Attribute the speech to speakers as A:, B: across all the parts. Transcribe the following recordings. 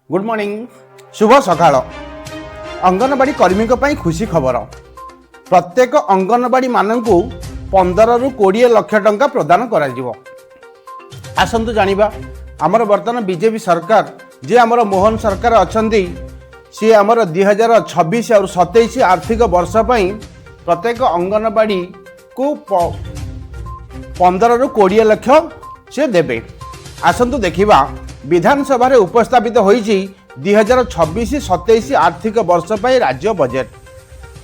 A: Good morning शुभ सकाळ। अंगनवाड़ी कर्मी खुशी खबर। प्रत्येक अंगनवाड़ी मानू 15 ରୁ 20 लाख टंका प्रदान करा जिवो। आसंतु जानिबा आमर वर्तमान बीजेपी सरकार जे आमर मोहन सरकार अछंती सी आमर 2026 और 27 आर्थिक वर्ष पई प्रत्येक अंगनवाड़ी को 15 ରୁ 20 लाख से देबे। आसंतु देखिबा विधानसभा रे उपस्थापित होईची 2026-27 आर्थिक वर्ष पर राज्य बजेट।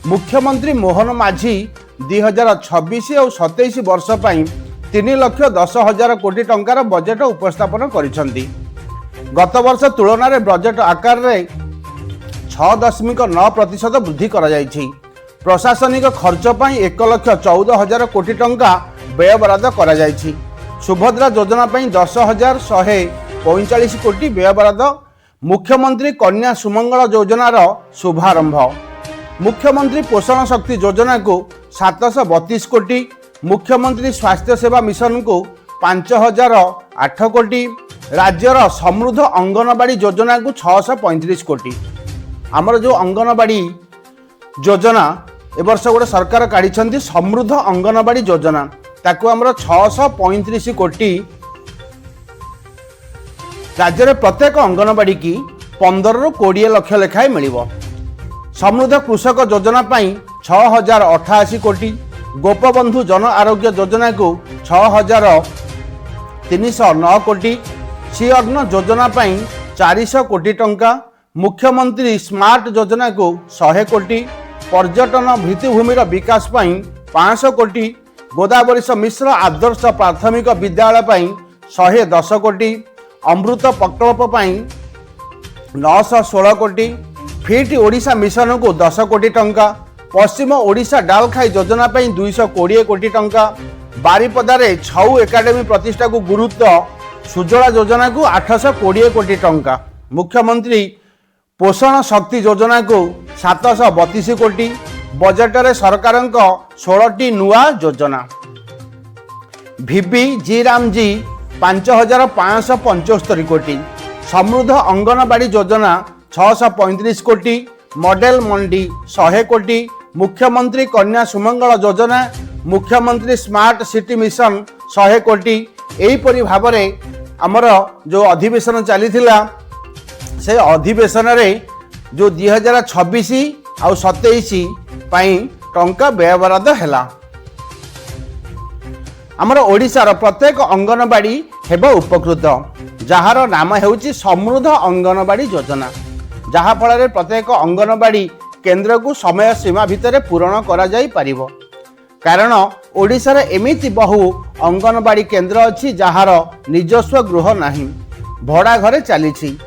A: मुख्यमंत्री मोहन माझी 2026 और 27 वर्ष पर 3,10,000 कोटी टंकार बजेट उपस्थापन करिसेंती। गत वर्ष तुलन में बजेट आकार रे 6.9% वृद्धि करा जायछि। प्रशासनिक खर्च पर 1,14,000 कोटी टंका व्यय बराद करा जायछि। सुभद्रा योजना पर 10,145 कोटी व्यय बराद। मुख्यमंत्री कन्या सुमंगल योजनार शुभारंभ। मुख्यमंत्री पोषण शक्ति योजना को 732 कोटी। मुख्यमंत्री स्वास्थ्य सेवा मिशन को 5,008 कोटी। राज्यर समृद्ध अंगनवाड़ी योजना को 635 कोटी। आमर जो अंगनवाड़ी योजना ए वर्ष गोटे सरकार काढ़ी समृद्ध अंगनवाड़ी योजना ताकू आमर 635 कोटी। राज्य में प्रत्येक अंगनवाड़ी की 15 ରୁ 20 लाख लेखाएं मिलिबो। समृद्ध कृषक योजना पाई 6,088 कोटी। गोपबंधु जन आरोग्य योजना को 6,309 कोटी। सी अग्न योजना पाई 400 कोटी टंका। मुख्यमंत्री स्मार्ट योजना को 100 कोटी। पर्यटन भित्तिभूमिर विकास पाई 500 कोटी। गोदावरी मिश्र आदर्श प्राथमिक विद्यालय पाई 110 कोटी। अमृत प्रकल्प पाई 916 कोटी। फिट ओडिशा मिशन को 10 कोटी टंका। पश्चिम ओडिशा डालखाई योजना पाई 220 कोटी टंका। बारिपदारे छऊ एकाडेमी प्रतिष्ठा को गुरुत्व सुजला योजना को 820 कोटी टंका। मुख्यमंत्री पोषण शक्ति योजना को 732 कोटी। बजेट रे सरकार 16टी नुआ योजना। भिबी जी राम जी 5,575 कोटी। समृद्ध अंगनवाड़ी योजना 635 कोटी। मॉडल मंडी 100 कोटी। मुख्यमंत्री कन्या सुमंगल योजना। मुख्यमंत्री स्मार्ट सिटी मिशन 100 कोटी। एहीपरि भाव में आमर जो अधिवेशन चली से अधिवेशन रे जो 2026 और 27 पाई टंका व्यय बराद हैला। आमर ओडिशार प्रत्येक अंगनवाड़ी हेब उपकृत जार नाम हेउची समृद्ध अंगनवाड़ी योजना। जहा फल प्रत्येक अंगनवाड़ी केन्द्र को समय सीमा भितर पूरण करा जाई परिबो। कारण ओडिशार एमिति बहु अंगनवाड़ी केन्द्र अछि जहार निजस्व गृह नाही, भड़ा घरे चलीछि।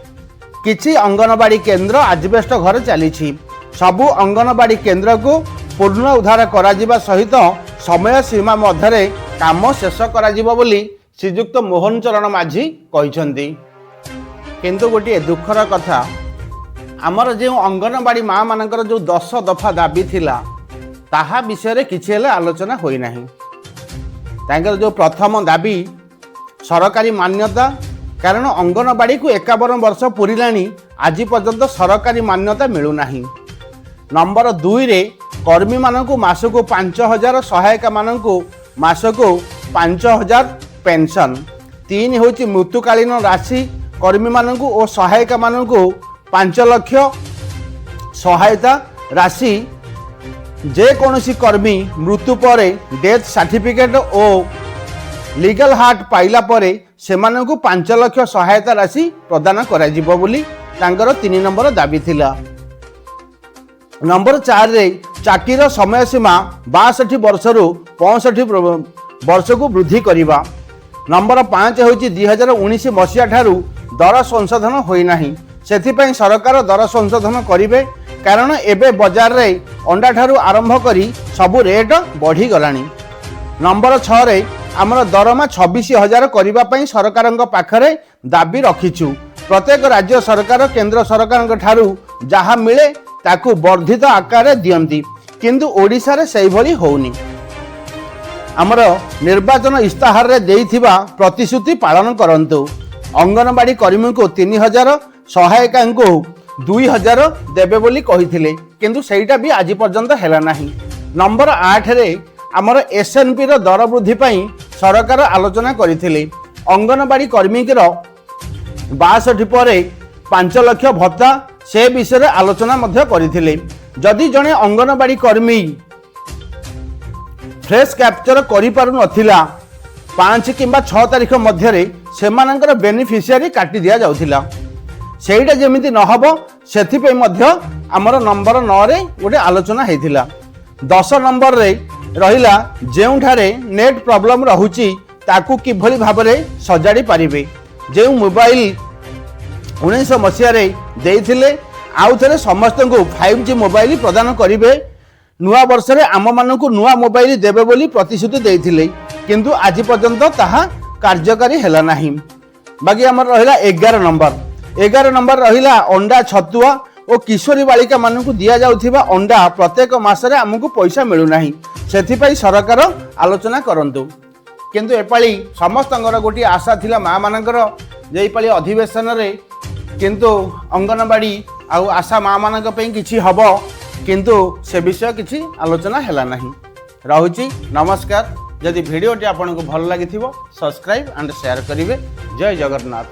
A: किछि अंगनवाड़ी केन्द्र आजबेस्ट घर चलीछि। सबु अंगनवाड़ी केन्द्र को पूर्ण उद्धार करा जिबा सहित समय सीमा मध्य काम शेष करा जिवो बोली श्रीजुक्त मोहन चरण माझी कहिसंती। किंतु गोटे दुखर कथा आमर जो अंगनवाड़ी माँ मानकर जो 10 दफा दाबी थिला ताहा विषय किछि हेले आलोचना होई नाही। तांकर जो प्रथम दाबी सरकारी मान्यता, कारण अंगनवाड़ी को 51 वर्ष पूरिलानी आज पर्यंत सरकारी मान्यता मिलू नाही। नंबर 2 रे कर्मी मानक मासको 5,000, सहायिका मानक मासको 5,000 पेंशन। 3 होची मृत्युकालीन राशि कर्मी मानक और सहायिका मानक 5 लाख सहायता राशि। जे कोनोसी कर्मी मृत्यु पर डेथ सर्टिफिकेट और लीगल हार्ट पाइला परे सेमानकु 5 लाख सहायता राशि प्रदान करा जिवो बोली तांकर 3 नंबर दाबी थिला। नंबर 4 रे चाकीर समय सीमा 62 वर्ष रु 65 वर्ष को वृद्धि करिबा। नंबर 5 होची 2019 मसीहा ठारू दर संशोधन होई नाही, सेथिपई सरकार दर संशोधन करिवे। कारण एबे बाजार रे अंडा ठारू आरंभ करी सबु रेट बढ़ी गलानी। नंबर 6 रे आमर दरमा 26,000 करिबा पई सरकारक पाखरे दाबी रखिछु। प्रत्येक राज्य सरकार केंद्र सरकारक ठारू जहा मिले ताकू वर्धित आकार दियंती, किंतु ओडिशा रे सेही भली होउनी। आमर निर्वाचन इस्ताहार रे देइथिबा प्रतिश्रुति पालन करंतु। अंगनवाड़ी कर्मी को 3,000, ସହାୟିକାଙ୍କୁ 2000 ଦେବେ ବୋଲି କହିଥିଲେ, କିନ୍ତୁ ସେଇଟା ବି ଆଜି ପର୍ଯ୍ୟନ୍ତ ହେଲା ନାହିଁ। ନମ୍ବର 8ରେ ଆମର SNPର ଦର ବୃଦ୍ଧି ପାଇଁ ସରକାର ଆଲୋଚନା କରିଥିଲେ। ଅଙ୍ଗନବାଡ଼ି କର୍ମୀଙ୍କର 62 ପରେ 5 ଲକ୍ଷ ଭତ୍ତା ସେ ବିଷୟରେ ଆଲୋଚନା ମଧ୍ୟ କରିଥିଲେ। ଯଦି ଜଣେ ଅଙ୍ଗନବାଡ଼ି କର୍ମୀ ଫ୍ରେଶ କ୍ୟାପଚର କରିପାରୁନଥିଲା 5 କିମ୍ବା 6 ତାରିଖ ମଧ୍ୟରେ ସେମାନଙ୍କର ବେନିଫିସିଆରୀ କାଟି ଦିଆଯାଉଥିଲା। ସେଇଟା ଯେମିତି ନହେବ ସେଥିପାଇଁ ମଧ୍ୟ ଆମର ନମ୍ବର 9ରେ ଗୋଟେ ଆଲୋଚନା ହେଇଥିଲା। 10 ନମ୍ବରରେ ରହିଲା ଯେଉଁଠାରେ ନେଟ୍ ପ୍ରୋବ୍ଲେମ୍ ରହୁଛି ତାକୁ କିଭଳି ଭାବରେ ସଜାଡ଼ି ପାରିବେ। ଯେଉଁ ମୋବାଇଲ 1900 ମସିହାରେ ଦେଇଥିଲେ ଆଉ ଥରେ ସମସ୍ତଙ୍କୁ 5G ମୋବାଇଲ ପ୍ରଦାନ କରିବେ। ନୂଆ ବର୍ଷରେ ଆମମାନଙ୍କୁ ନୂଆ ମୋବାଇଲ ଦେବେ ବୋଲି ପ୍ରତିଶ୍ରୁତି ଦେଇଥିଲେ, କିନ୍ତୁ ଆଜି ପର୍ଯ୍ୟନ୍ତ ତାହା କାର୍ଯ୍ୟକାରୀ ହେଲା ନାହିଁ। ବାକି ଆମର ରହିଲା 11 ନମ୍ବର। 11 ନମ୍ବର ରହିଲା ଅଣ୍ଡା, ଛତୁଆ ଓ କିଶୋରୀ ବାଳିକା ମାନଙ୍କୁ ଦିଆଯାଉଥିବା ଅଣ୍ଡା ପ୍ରତ୍ୟେକ ମାସରେ ଆମକୁ ପଇସା ମିଳୁନାହିଁ, ସେଥିପାଇଁ ସରକାର ଆଲୋଚନା କରନ୍ତୁ। କିନ୍ତୁ ଏପାଳି ସମସ୍ତଙ୍କର ଗୋଟିଏ ଆଶା ଥିଲା ମା ମାନଙ୍କର ଯେ ଏପାଳି ଅଧିବେଶନରେ କିନ୍ତୁ ଅଙ୍ଗନବାଡ଼ି ଆଉ ଆଶା ମା ମାନଙ୍କ ପାଇଁ କିଛି ହବ, କିନ୍ତୁ ସେ ବିଷୟ କିଛି ଆଲୋଚନା ହେଲା ନାହିଁ। ରହୁଛି ନମସ୍କାର। ଯଦି ଭିଡ଼ିଓଟି ଆପଣଙ୍କୁ ଭଲ ଲାଗିଥିବ ସବସ୍କ୍ରାଇବ୍ ଆଣ୍ଡ ସେୟାର କରିବେ। ଜୟ ଜଗନ୍ନାଥ।